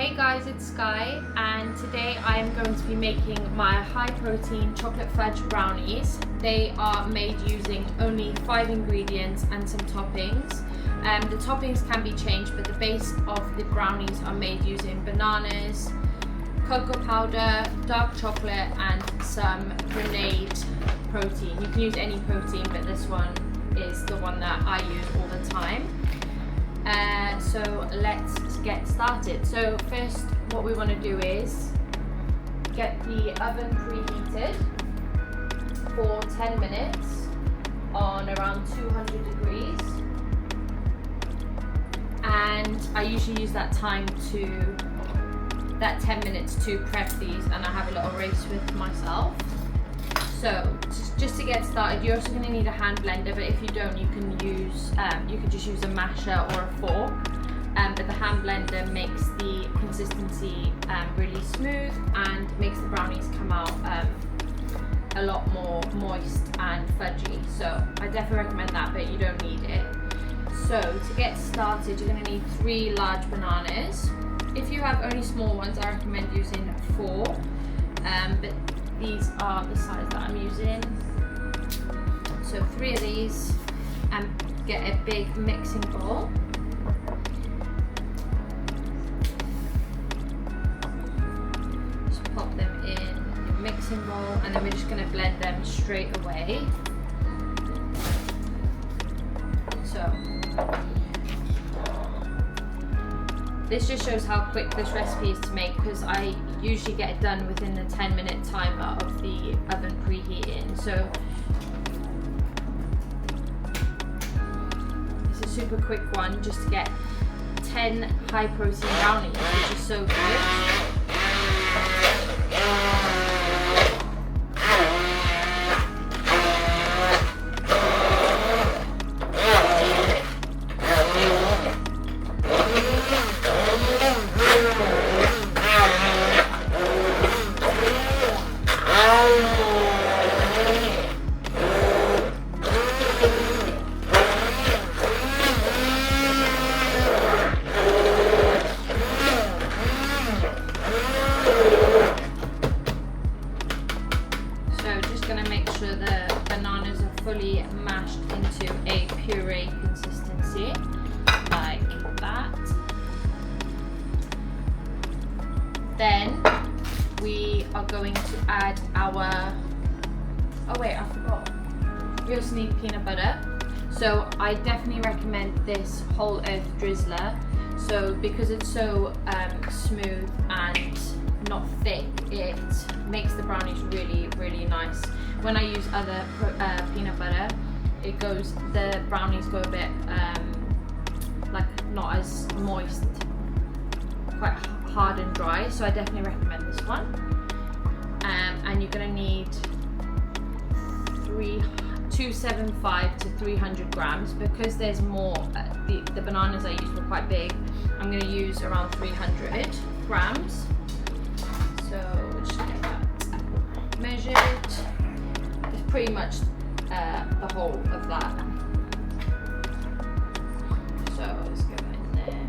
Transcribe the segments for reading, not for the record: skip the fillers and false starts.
Hey guys, it's Sky, and today I am going to be making my high protein chocolate fudge brownies. They are made using only 5 ingredients and some toppings. The toppings can be changed, but the base of the brownies are made using bananas, cocoa powder, dark chocolate, and some grenade protein. You can use any protein, but this one is the one that I use all the time. So let's get started. So first, what we want to do is get the oven preheated for 10 minutes on around 200 degrees. And I usually use that 10 minutes to prep these, and I have a little race with myself. So just to get started, you're also going to need a hand blender, but if you don't, you can use you could just use a masher or a fork. But the hand blender makes the consistency really smooth and makes the brownies come out a lot more moist and fudgy. So I definitely recommend that, but you don't need it. So to get started, you're going to need 3 large bananas. If you have only small ones, I recommend using 4. But these are the size that I'm using. So 3 of these, and get a big mixing bowl. Just pop them in a mixing bowl, and then we're just going to blend them straight away. So this just shows how quick this recipe is to make, because I usually get it done within the 10-minute timer of the oven preheating. So it's a super quick one just to get 10 high protein brownies, which is so good. Fully mashed into a puree consistency, like that. Then we are going to add our, oh wait, I forgot. We also need peanut butter. So I definitely recommend this whole earth drizzler. So because it's so smooth and not thick, it makes the brownies really, really nice. When I use other peanut butter, the brownies go a bit like not as moist, quite hard and dry. So I definitely recommend this one. And you're gonna need 275 to 300 grams, because there's more. The bananas I used were quite big. I'm gonna use around 300 grams. So we'll just get that measured. It's pretty much the whole of that. So let's go in there.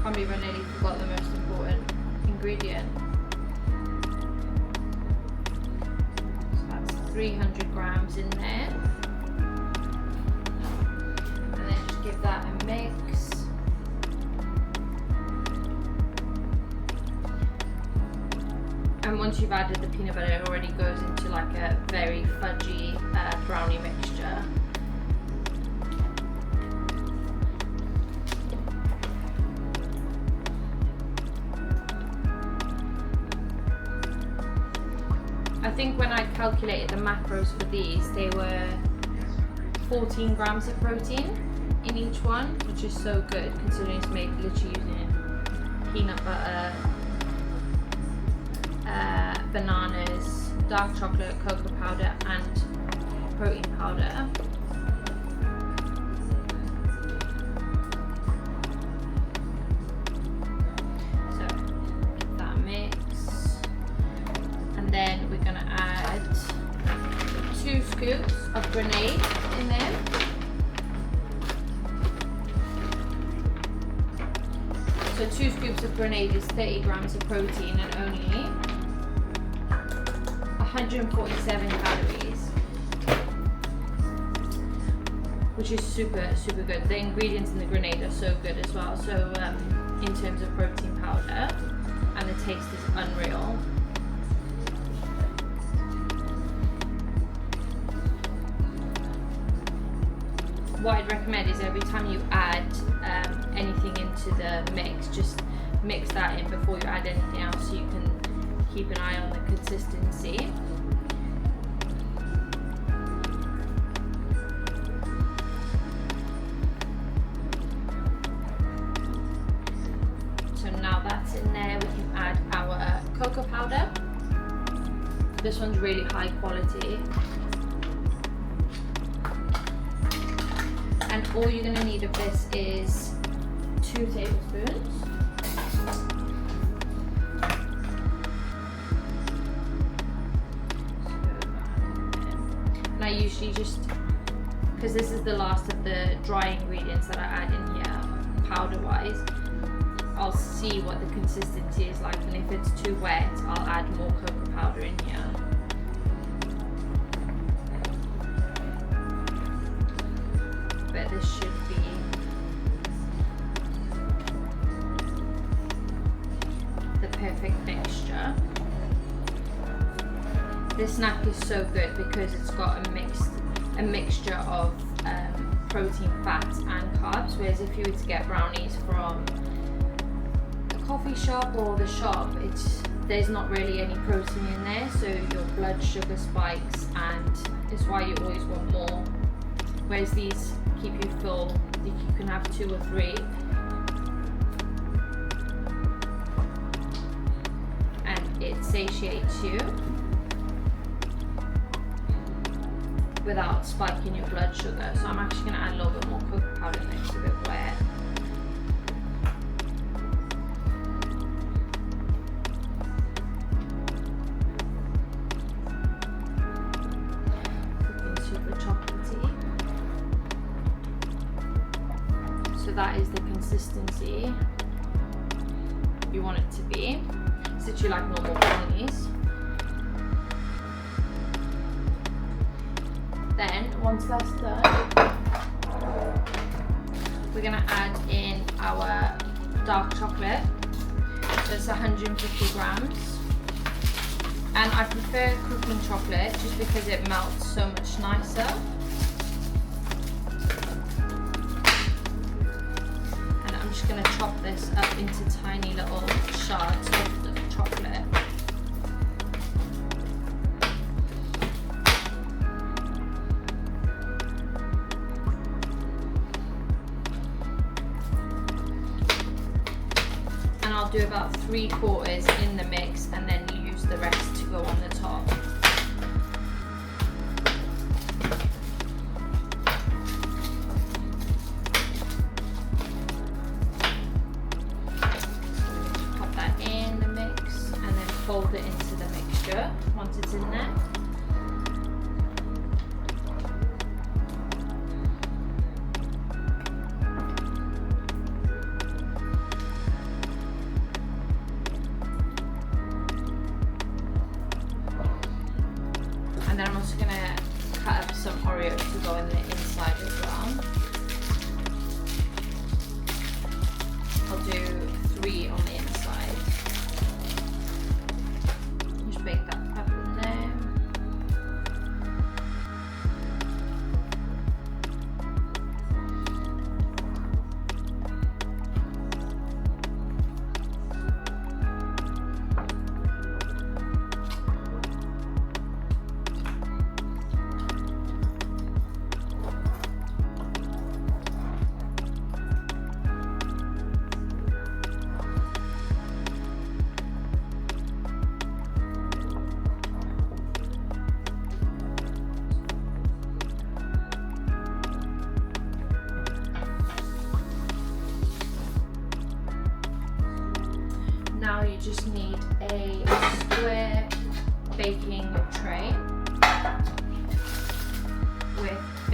Can't believe I nearly forgot the most important ingredient. So that's 300 grams in there. Give that a mix. And once you've added the peanut butter, it already goes into like a very fudgy brownie mixture. I think when I calculated the macros for these, they were 14 grams of protein in each one, which is so good considering it's made literally using peanut butter, bananas, dark chocolate, cocoa powder, and protein powder. So that mix, and then we're gonna add 2 scoops of grenade in there. So 2 scoops of grenade is 30 grams of protein and only 147 calories, which is super good. The ingredients in the grenade are so good as well. So in terms of protein powder, and the taste is unreal. What I'd recommend is every time you add anything into the mix, just mix that in before you add anything else, so you can keep an eye on the consistency. So now that's in there, we can add our cocoa powder. This one's really high quality. And all you're going to need of this is 2 tablespoons. And I usually just, because this is the last of the dry ingredients that I add in here, powder wise, I'll see what the consistency is like, and if it's too wet, I'll add more cocoa powder in here. But this should be the perfect mixture. This snack is so good because it's got a mixture of protein, fats and carbs, whereas if you were to get brownies from a coffee shop or the shop, there's not really any protein in there, so your blood sugar spikes, and it's why you always want more. Whereas these keep you full, you can have 2 or 3, and it satiates you without spiking your blood sugar. So I'm actually going to add a little bit more cocoa powder next to it wet. Looking super chocolatey. So that is the consistency you want it to be. It's literally like normal brownies. Then, once that's done, we're going to add in our dark chocolate. So it's 150 grams. And I prefer cooking chocolate just because it melts so much nicer. And I'm just going to chop this up into tiny little shards of the chocolate. I'll do about 3/4 in the mix, and then you use the rest to go on the top. Pop that in the mix and then fold it into the mixture once it's in there. And then I'm also going to cut up some Oreos to go in the inside as well. I'll do 3 on the inside. Just bake that up in there.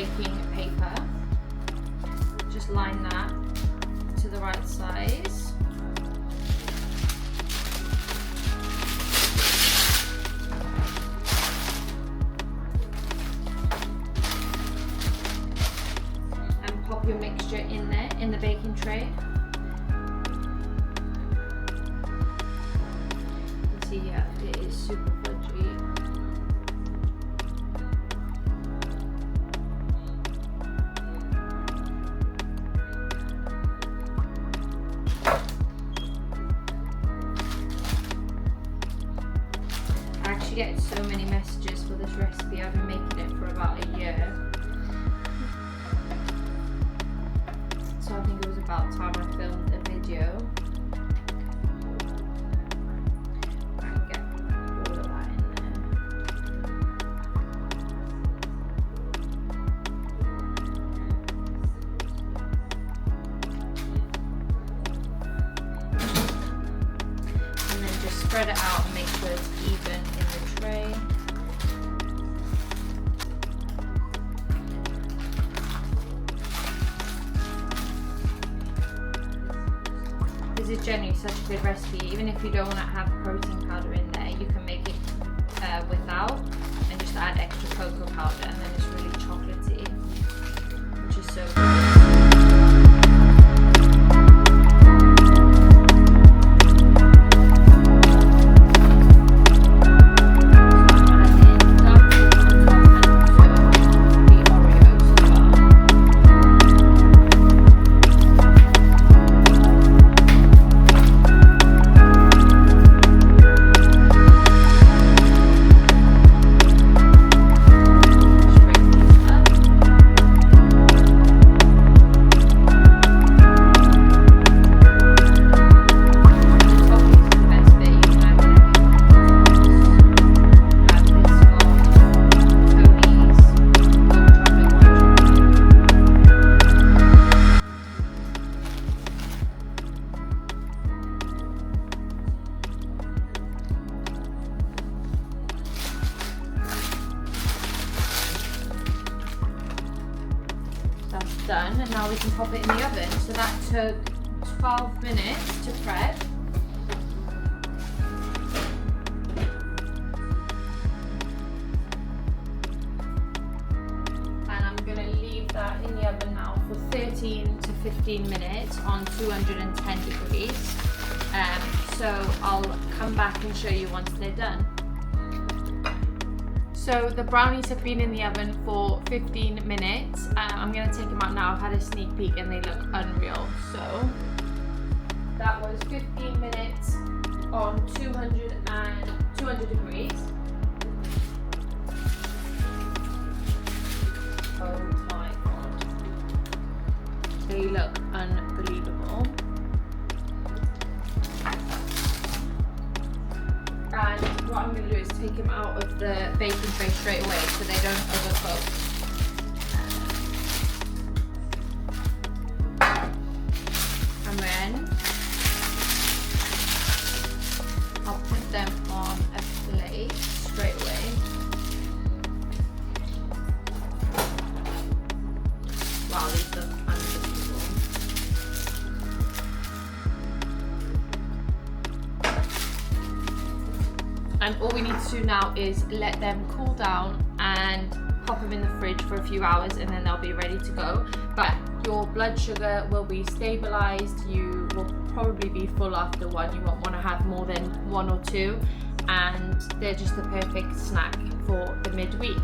baking paper. Just line that to the right size. And pop your mixture in there, in the baking tray. You see, yeah, it is super fudgy. I actually get so many messages for this recipe. I've been making it for about a year. So I think it was about time I filmed a video. I can get all of that in there. And then just spread it out and make sure it's even in the tray. This is generally such a good recipe. Even if you don't want to have protein powder in there, you can make it without and just add extra cocoa powder, and then it's really chocolatey, which is so good. Done, and now we can pop it in the oven. So that took 12 minutes to prep. And I'm going to leave that in the oven now for 13 to 15 minutes on 210 degrees. So I'll come back and show you once they're done. So the brownies have been in the oven for 15 minutes. I'm going to take them out now. I've had a sneak peek and they look unreal. So that was 15 minutes on 200 degrees. Oh my god. They look unbelievable. And what I'm going to do is take them out of the baking tray straight away so they don't overcook. And then I'll put them on a plate straight away. Wow, these look unbelievable. And all we need to do now is let them cool down and pop them in the fridge for a few hours, and then they'll be ready to go. But your blood sugar will be stabilized. You will probably be full after one. You won't want to have more than one or two, and they're just the perfect snack for the midweek.